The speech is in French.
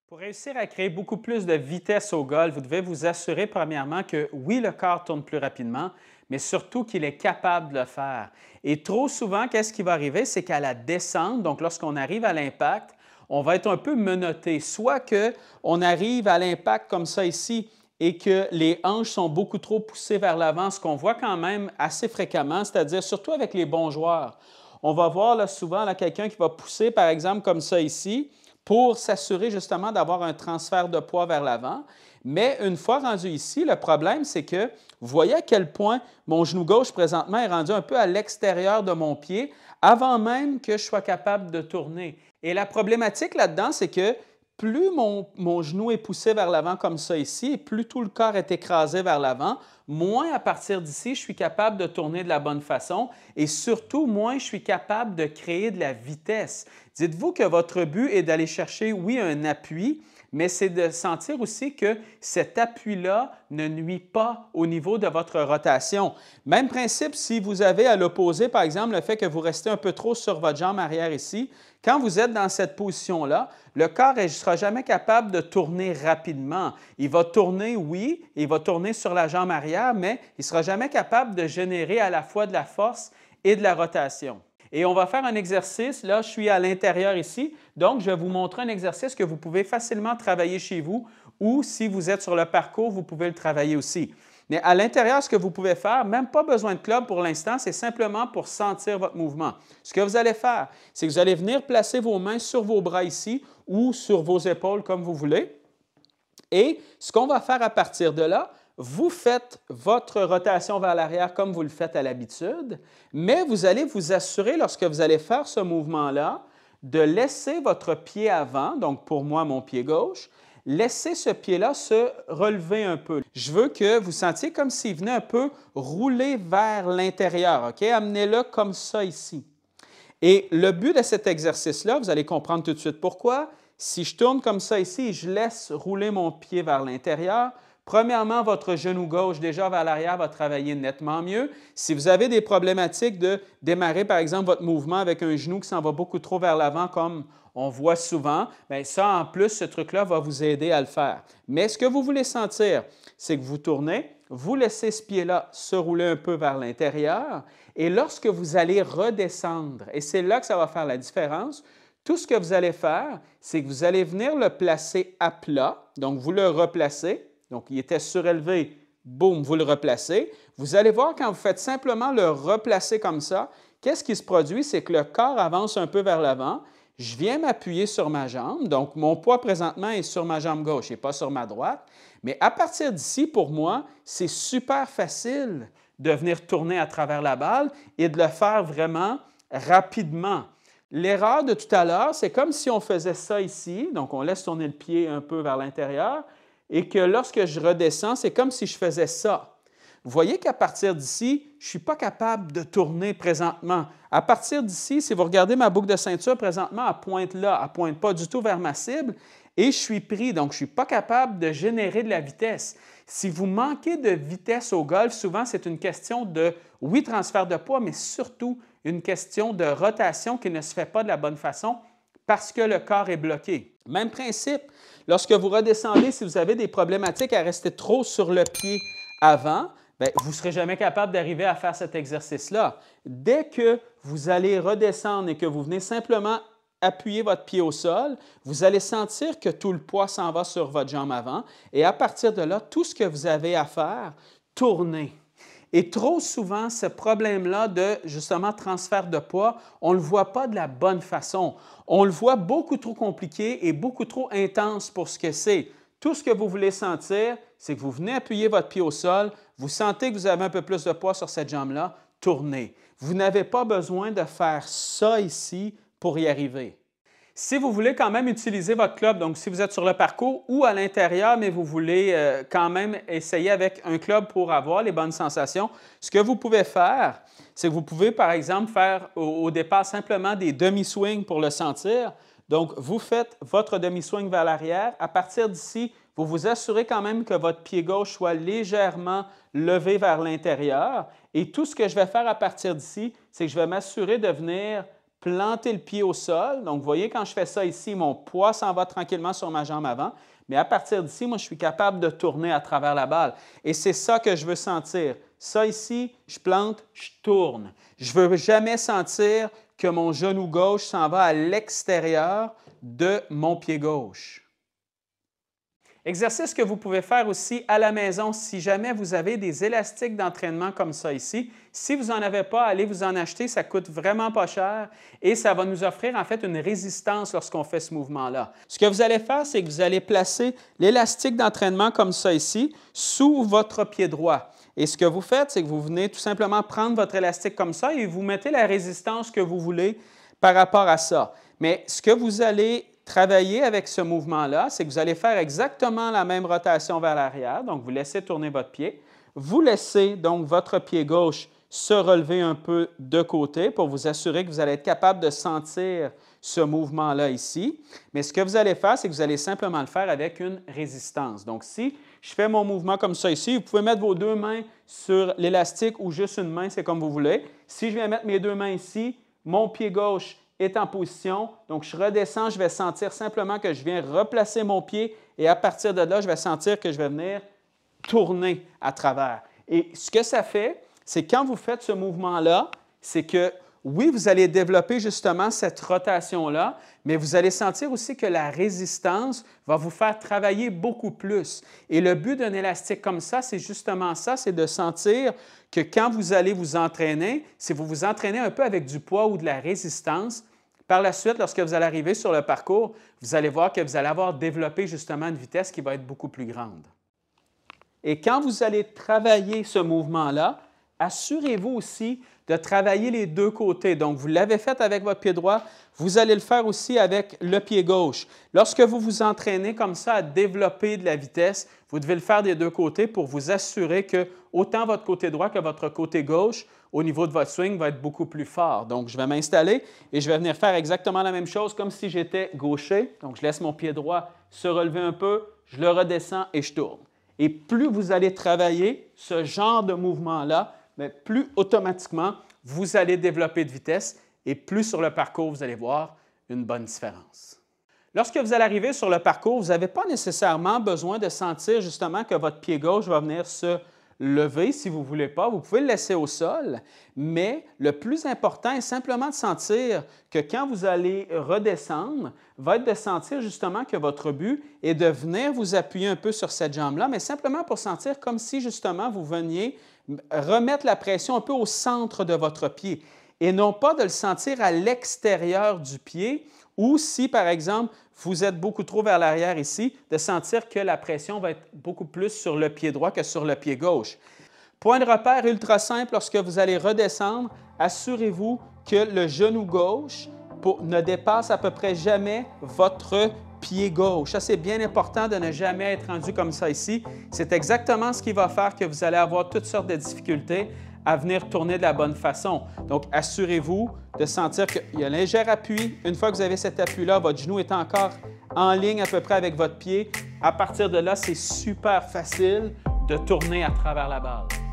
Pour réussir à créer beaucoup plus de vitesse au golf, vous devez vous assurer premièrement que oui, le corps tourne plus rapidement, mais surtout qu'il est capable de le faire. Et trop souvent, qu'est-ce qui va arriver? C'est qu'à la descente, donc lorsqu'on arrive à l'impact, on va être un peu menotté. Soit qu'on arrive à l'impact comme ça ici et que les hanches sont beaucoup trop poussées vers l'avant, ce qu'on voit quand même assez fréquemment, c'est-à-dire surtout avec les bons joueurs. On va voir là, souvent là, quelqu'un qui va pousser, par exemple, comme ça ici, pour s'assurer justement d'avoir un transfert de poids vers l'avant. Mais une fois rendu ici, le problème, c'est que vous voyez à quel point mon genou gauche présentement est rendu un peu à l'extérieur de mon pied avant même que je sois capable de tourner. Et la problématique là-dedans, c'est que plus mon genou est poussé vers l'avant comme ça ici, et plus tout le corps est écrasé vers l'avant, moins à partir d'ici, je suis capable de tourner de la bonne façon et surtout, moins je suis capable de créer de la vitesse. Dites-vous que votre but est d'aller chercher, oui, un appui, mais c'est de sentir aussi que cet appui-là ne nuit pas au niveau de votre rotation. Même principe si vous avez à l'opposé, par exemple, le fait que vous restez un peu trop sur votre jambe arrière ici. Quand vous êtes dans cette position-là, le corps ne sera jamais capable de tourner rapidement. Il va tourner, oui, il va tourner sur la jambe arrière, mais il ne sera jamais capable de générer à la fois de la force et de la rotation. Et on va faire un exercice. Là, je suis à l'intérieur ici. Donc, je vais vous montrer un exercice que vous pouvez facilement travailler chez vous ou si vous êtes sur le parcours, vous pouvez le travailler aussi. Mais à l'intérieur, ce que vous pouvez faire, même pas besoin de club pour l'instant, c'est simplement pour sentir votre mouvement. Ce que vous allez faire, c'est que vous allez venir placer vos mains sur vos bras ici ou sur vos épaules comme vous voulez. Et ce qu'on va faire à partir de là, vous faites votre rotation vers l'arrière comme vous le faites à l'habitude, mais vous allez vous assurer, lorsque vous allez faire ce mouvement-là, de laisser votre pied avant, donc pour moi, mon pied gauche, laissez ce pied-là se relever un peu. Je veux que vous sentiez comme s'il venait un peu rouler vers l'intérieur, OK? Amenez-le comme ça ici. Et le but de cet exercice-là, vous allez comprendre tout de suite pourquoi. Si je tourne comme ça ici et je laisse rouler mon pied vers l'intérieur, premièrement, votre genou gauche déjà vers l'arrière va travailler nettement mieux. Si vous avez des problématiques de démarrer, par exemple, votre mouvement avec un genou qui s'en va beaucoup trop vers l'avant, comme on voit souvent, bien ça, en plus, ce truc-là va vous aider à le faire. Mais ce que vous voulez sentir, c'est que vous tournez, vous laissez ce pied-là se rouler un peu vers l'intérieur et lorsque vous allez redescendre, et c'est là que ça va faire la différence, tout ce que vous allez faire, c'est que vous allez venir le placer à plat, donc vous le replacez, donc il était surélevé, boum, vous le replacez. Vous allez voir quand vous faites simplement le replacer comme ça, qu'est-ce qui se produit? C'est que le corps avance un peu vers l'avant, je viens m'appuyer sur ma jambe, donc mon poids présentement est sur ma jambe gauche et pas sur ma droite, mais à partir d'ici, pour moi, c'est super facile de venir tourner à travers la balle et de le faire vraiment rapidement. L'erreur de tout à l'heure, c'est comme si on faisait ça ici, donc on laisse tourner le pied un peu vers l'intérieur, et que lorsque je redescends, c'est comme si je faisais ça. Vous voyez qu'à partir d'ici, je ne suis pas capable de tourner présentement. À partir d'ici, si vous regardez ma boucle de ceinture présentement, elle pointe là, elle ne pointe pas du tout vers ma cible et je suis pris, donc je ne suis pas capable de générer de la vitesse. Si vous manquez de vitesse au golf, souvent c'est une question de, oui, transfert de poids, mais surtout une question de rotation qui ne se fait pas de la bonne façon parce que le corps est bloqué. Même principe, lorsque vous redescendez, si vous avez des problématiques à rester trop sur le pied avant, bien, vous ne serez jamais capable d'arriver à faire cet exercice-là. Dès que vous allez redescendre et que vous venez simplement appuyer votre pied au sol, vous allez sentir que tout le poids s'en va sur votre jambe avant et à partir de là, tout ce que vous avez à faire, tournez. Et trop souvent, ce problème-là de, justement, transfert de poids, on ne le voit pas de la bonne façon. On le voit beaucoup trop compliqué et beaucoup trop intense pour ce que c'est. Tout ce que vous voulez sentir, c'est que vous venez appuyer votre pied au sol, vous sentez que vous avez un peu plus de poids sur cette jambe-là, tournez. Vous n'avez pas besoin de faire ça ici pour y arriver. Si vous voulez quand même utiliser votre club, donc si vous êtes sur le parcours ou à l'intérieur, mais vous voulez quand même essayer avec un club pour avoir les bonnes sensations, ce que vous pouvez faire, c'est que vous pouvez par exemple faire au départ simplement des demi-swings pour le sentir. Donc, vous faites votre demi-swing vers l'arrière. À partir d'ici, vous vous assurez quand même que votre pied gauche soit légèrement levé vers l'intérieur. Et tout ce que je vais faire à partir d'ici, c'est que je vais m'assurer de venir planter le pied au sol. Donc, vous voyez, quand je fais ça ici, mon poids s'en va tranquillement sur ma jambe avant. Mais à partir d'ici, moi, je suis capable de tourner à travers la balle. Et c'est ça que je veux sentir. Ça ici, je plante, je tourne. Je ne veux jamais sentir que mon genou gauche s'en va à l'extérieur de mon pied gauche. Exercice que vous pouvez faire aussi à la maison si jamais vous avez des élastiques d'entraînement comme ça ici. Si vous n'en avez pas, allez vous en acheter, ça coûte vraiment pas cher et ça va nous offrir en fait une résistance lorsqu'on fait ce mouvement-là. Ce que vous allez faire, c'est que vous allez placer l'élastique d'entraînement comme ça ici sous votre pied droit. Et ce que vous faites, c'est que vous venez tout simplement prendre votre élastique comme ça et vous mettez la résistance que vous voulez par rapport à ça. Mais ce que vous allez travailler avec ce mouvement-là, c'est que vous allez faire exactement la même rotation vers l'arrière. Donc, vous laissez tourner votre pied. Vous laissez donc votre pied gauche se relever un peu de côté pour vous assurer que vous allez être capable de sentir ce mouvement-là ici. Mais ce que vous allez faire, c'est que vous allez simplement le faire avec une résistance. Donc, si je fais mon mouvement comme ça ici, vous pouvez mettre vos deux mains sur l'élastique ou juste une main, c'est comme vous voulez. Si je viens mettre mes deux mains ici, mon pied gauche est en position. Donc, je redescends, je vais sentir simplement que je viens replacer mon pied et à partir de là, je vais sentir que je vais venir tourner à travers. Et ce que ça fait, c'est quand vous faites ce mouvement-là, c'est que oui, vous allez développer justement cette rotation-là, mais vous allez sentir aussi que la résistance va vous faire travailler beaucoup plus. Et le but d'un élastique comme ça, c'est justement ça, c'est de sentir que quand vous allez vous entraîner, si vous vous entraînez un peu avec du poids ou de la résistance, par la suite, lorsque vous allez arriver sur le parcours, vous allez voir que vous allez avoir développé justement une vitesse qui va être beaucoup plus grande. Et quand vous allez travailler ce mouvement-là, assurez-vous aussi de travailler les deux côtés. Donc, vous l'avez fait avec votre pied droit, vous allez le faire aussi avec le pied gauche. Lorsque vous vous entraînez comme ça à développer de la vitesse, vous devez le faire des deux côtés pour vous assurer que autant votre côté droit que votre côté gauche, au niveau de votre swing, va être beaucoup plus fort. Donc, je vais m'installer et je vais venir faire exactement la même chose comme si j'étais gaucher. Donc, je laisse mon pied droit se relever un peu, je le redescends et je tourne. Et plus vous allez travailler ce genre de mouvement-là, mais plus automatiquement, vous allez développer de vitesse et plus sur le parcours, vous allez voir une bonne différence. Lorsque vous allez arriver sur le parcours, vous n'avez pas nécessairement besoin de sentir justement que votre pied gauche va venir se lever si vous ne voulez pas. Vous pouvez le laisser au sol, mais le plus important est simplement de sentir que quand vous allez redescendre, va être de sentir justement que votre but est de venir vous appuyer un peu sur cette jambe-là, mais simplement pour sentir comme si justement vous veniez remettre la pression un peu au centre de votre pied et non pas de le sentir à l'extérieur du pied ou si, par exemple, vous êtes beaucoup trop vers l'arrière ici, de sentir que la pression va être beaucoup plus sur le pied droit que sur le pied gauche. Point de repère ultra simple, lorsque vous allez redescendre, assurez-vous que le genou gauche ne dépasse à peu près jamais votre pied gauche. Ça, c'est bien important de ne jamais être rendu comme ça ici. C'est exactement ce qui va faire que vous allez avoir toutes sortes de difficultés à venir tourner de la bonne façon. Donc, assurez-vous de sentir qu'il y a un léger appui. Une fois que vous avez cet appui-là, votre genou est encore en ligne à peu près avec votre pied. À partir de là, c'est super facile de tourner à travers la balle.